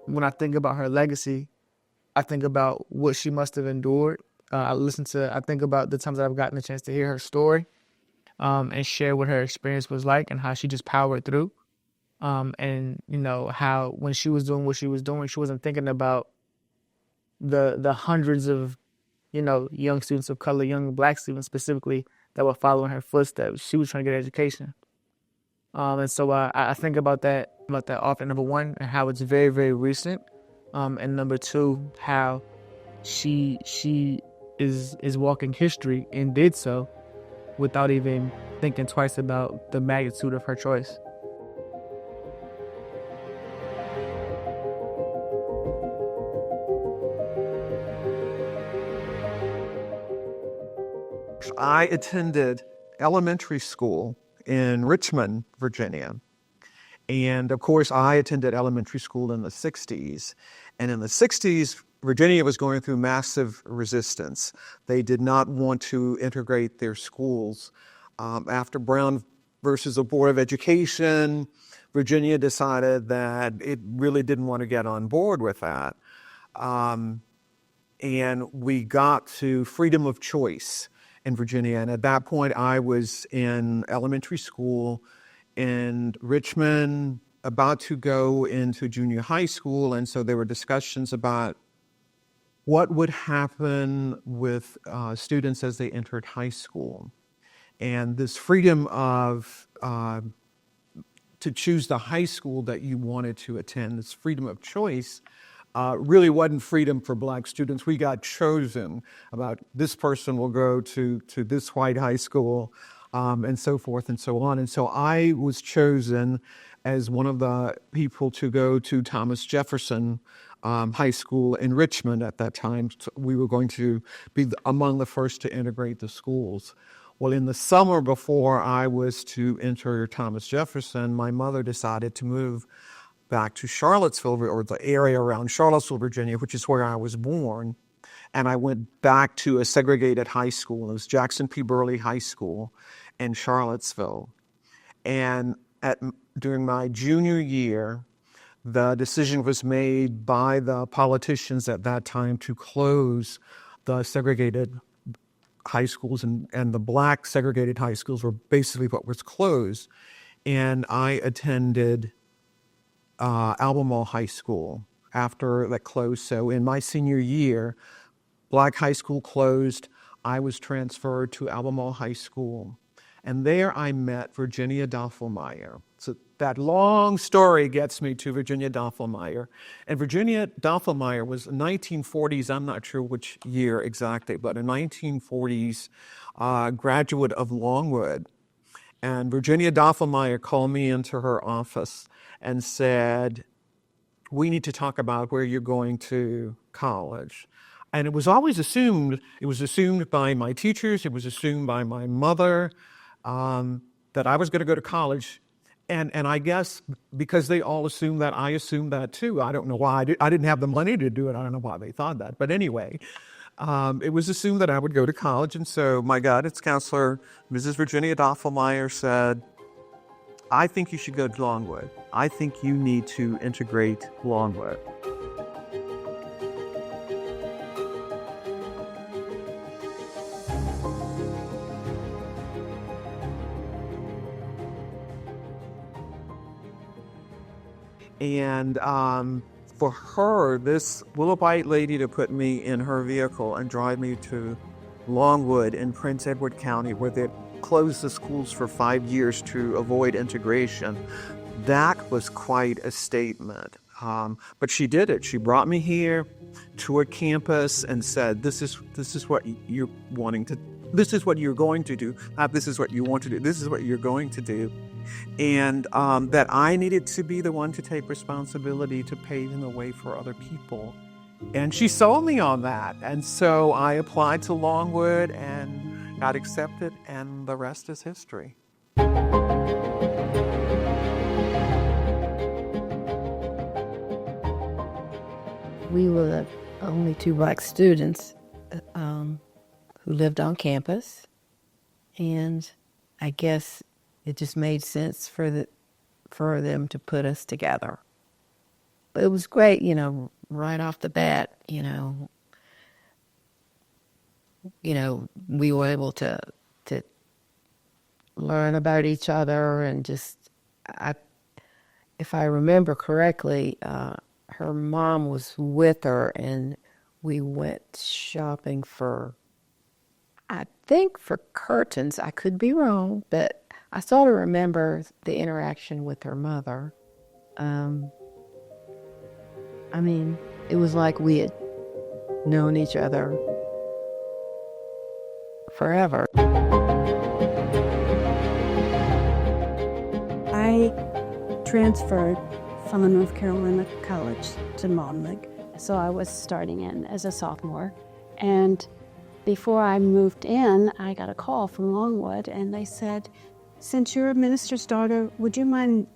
when I think about her legacy, I think about what she must have endured. I think about the times that I've gotten a chance to hear her story, and share what her experience was like and how she just powered through. And how when she was doing what she was doing, she wasn't thinking about the hundreds of young students of color, young black students specifically, that were following her footsteps. She was trying to get education. And so I think about that often. Number one, and how it's very, very recent. And number two, how she is walking history and did so without even thinking twice about the magnitude of her choice. I attended elementary school in Richmond, Virginia. And of course, I attended elementary school in the 60s. And in the 60s, Virginia was going through massive resistance. They did not want to integrate their schools. After Brown versus the Board of Education, Virginia decided that it really didn't want to get on board with that. And we got to freedom of choice in Virginia. And at that point, I was in elementary school in Richmond, about to go into junior high school. And so there were discussions about what would happen with students as they entered high school. And this freedom of to choose the high school that you wanted to attend, this freedom of choice, really wasn't freedom for black students. We got chosen about this person will go to this white high school, and so forth and so on. And so I was chosen as one of the people to go to Thomas Jefferson High School in Richmond at that time. So we were going to be among the first to integrate the schools. Well, in the summer before I was to enter Thomas Jefferson, my mother decided to move back to Charlottesville, or the area around Charlottesville, Virginia, which is where I was born. And I went back to a segregated high school. It was Jackson P. Burley High School in Charlottesville. And during my junior year, the decision was made by the politicians at that time to close the segregated high schools, and the black segregated high schools were basically what was closed. And I attended Albemarle High School after that closed. So in my senior year, black high school closed. I was transferred to Albemarle High School. And there I met Virginia Doffelmeyer. So that long story gets me to Virginia Doffelmeyer. And Virginia Doffelmeyer was 1940s, I'm not sure which year exactly, but a 1940s graduate of Longwood. And Virginia Doffelmeyer called me into her office and said, we need to talk about where you're going to college. And it was always assumed, by my teachers, it was assumed by my mother, that I was going to go to college. And I guess because they all assumed that, I assumed that too. I don't know why. I didn't have the money to do it. I don't know why they thought that. But anyway, it was assumed that I would go to college. And so my guidance counselor, Mrs. Virginia Doffelmeyer, said, I think you should go to Longwood. I think you need to integrate Longwood. And for her, this Willowbite lady, to put me in her vehicle and drive me to Longwood in Prince Edward County, where they closed the schools for 5 years to avoid integration, that was quite a statement. But she did it. She brought me here to a campus and said, this is what you're wanting to, this is what you're going to do. Not this is what you want to do. This is what you're going to do. And that I needed to be the one to take responsibility to paving the way for other people. And she sold me on that. And so I applied to Longwood and got accepted, and the rest is history. We were the only two black students who lived on campus, and I guess it just made sense for them to put us together. it was great, right off the bat, we were able to learn about each other and if I remember correctly, her mom was with her and we went shopping I think for curtains. I could be wrong, but I sort of remember the interaction with her mother. It was like we had known each other forever. I transferred from the North Carolina College to Monmouth, so I was starting in as a sophomore. And before I moved in, I got a call from Longwood, and they said, since you're a minister's daughter, would you mind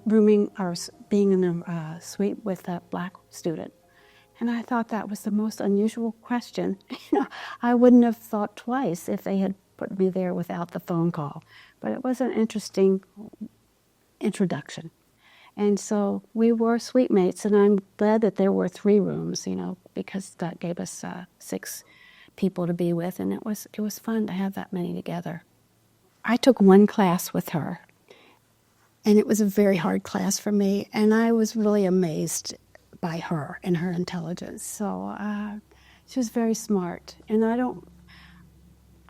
rooming or being in a suite with a black student? And I thought that was the most unusual question. I wouldn't have thought twice if they had put me there without the phone call. But it was an interesting introduction. And so we were suite mates, and I'm glad that there were 3 rooms, because that gave us 6 people to be with, and it was fun to have that many together. I took 1 class with her, and it was a very hard class for me, and I was really amazed by her and her intelligence. So she was very smart, and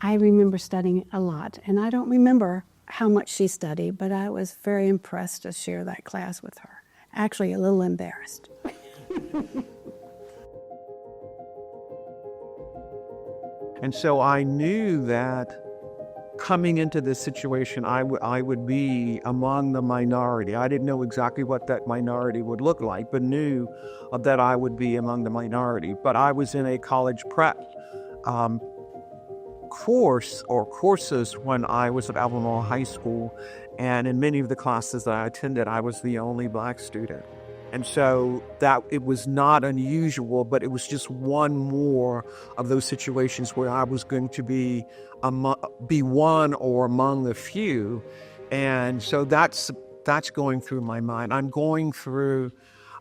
I remember studying a lot, and I don't remember how much she studied, but I was very impressed to share that class with her. Actually, a little embarrassed. And so I knew that coming into this situation, I would be among the minority. I didn't know exactly what that minority would look like, but knew that I would be among the minority. But I was in a college prep course or courses when I was at Albemarle High School, and in many of the classes that I attended, I was the only black student. And so that it was not unusual, but it was just one more of those situations where I was going to be one or among the few. And so that's going through my mind. I'm going through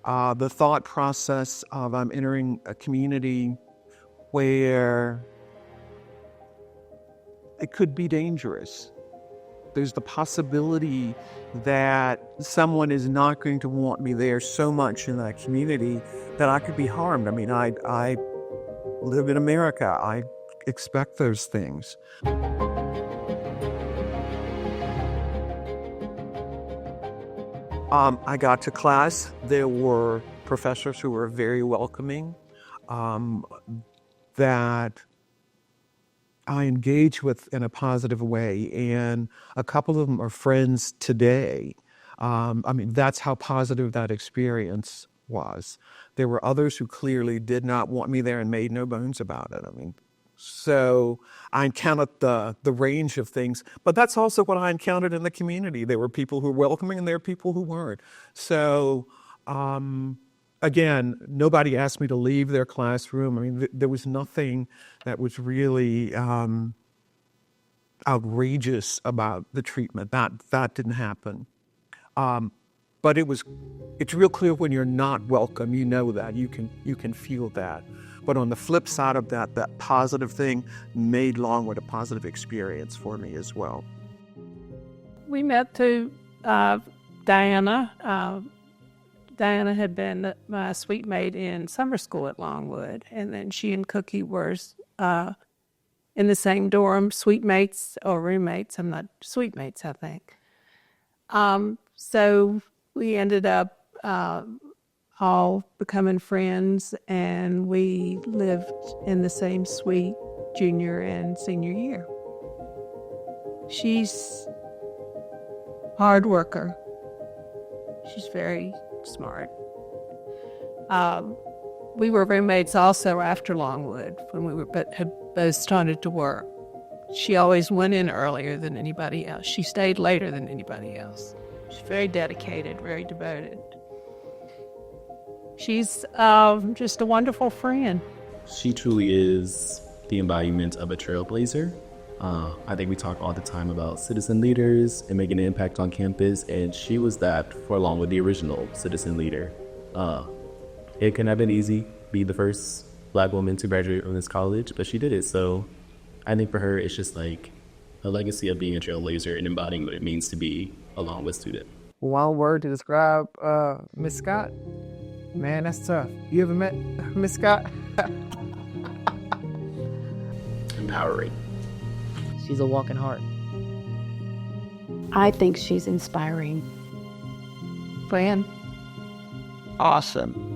the thought process of I'm entering a community where it could be dangerous. There's the possibility that someone is not going to want me there so much in that community that I could be harmed. I mean, I live in America. I expect those things. I got to class. There were professors who were very welcoming, that I engage with in a positive way, and a couple of them are friends today. That's how positive that experience was. There were others who clearly did not want me there and made no bones about it. So I encountered the range of things, but that's also what I encountered in the community. There were people who were welcoming and there were people who weren't. So, again, nobody asked me to leave their classroom. There was nothing that was really outrageous about the treatment. That didn't happen. But it's real clear when you're not welcome. You know that. You can feel that. But on the flip side of that positive thing made Longwood a positive experience for me as well. We met through Diana. Diana had been my suite mate in summer school at Longwood, and then she and Cookie were in the same dorm, suite mates or roommates. Suite mates, I think. So we ended up all becoming friends, and we lived in the same suite junior and senior year. She's a hard worker. She's very smart. We were roommates also after Longwood but had both started to work. She always went in earlier than anybody else. She stayed later than anybody else. She's very dedicated, very devoted. She's just a wonderful friend. She truly is the embodiment of a trailblazer. I think we talk all the time about citizen leaders and making an impact on campus, and she was that for Longwood, the original citizen leader. It couldn't have been easy, be the first Black woman to graduate from this college, but she did it. So I think for her, it's just like a legacy of being a trailblazer and embodying what it means to be a Longwood student. One word to describe Miss Scott? Man, that's tough. You ever met Miss Scott? Empowering. She's a walking heart. I think she's inspiring. Fan. Awesome.